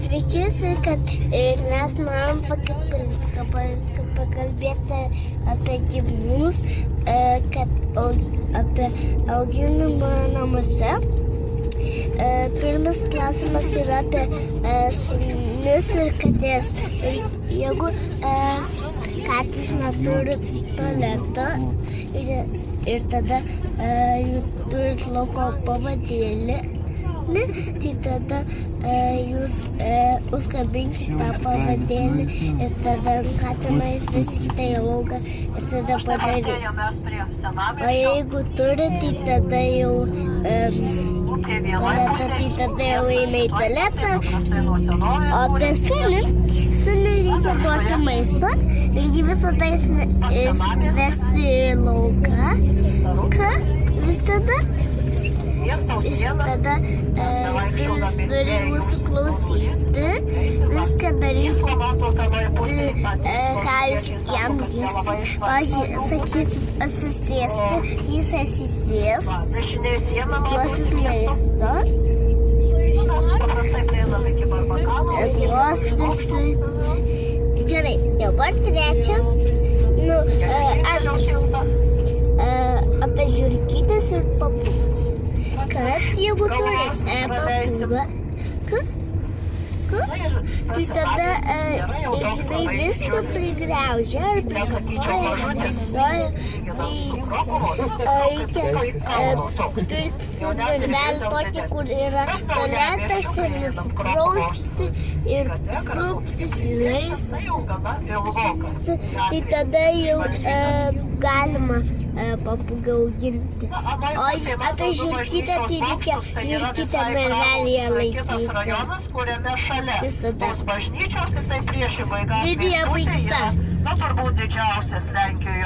Svečiuosi, kad mes norim pakalbėti apie gyvūnus, apie auginimą namuose. Pirmas klausimas yra apie šunis ir katės. Jeigu katės neturi tualeto ir tada jų turi lauko pavadėlį, tai tada jūs užkabinkite tą pavadėlį ir tada katinais veskite į lauką ir tada padarys. O jeigu turi, tai tada jau eina į tualetą. O apie šunį reikia duoti maisto ir jį visada vesti į lauką. Visada. Tada šunis turi mūsų klausyti, viską daryti, ką jūs jam dėsite. Pavyzdžiui, sakysit atsisėsti, jis atsisės, duosit maisto, glostysit. Gerai, dabar trečias, apie žiurkytes ir papūgas. Kad jeigu turi papūgą, tai tada jisai viską prigriaužia ar prikloja, nesoja, tai reikia pirkti virvelį tokį, kur yra tualetas ir nusiprausti ir skulptis įlais. Tai tada jau galima papūgą auginti. O apie žiurkytę tai reikia žiurkytę narvelyje laikyti. Visada. Video baigta.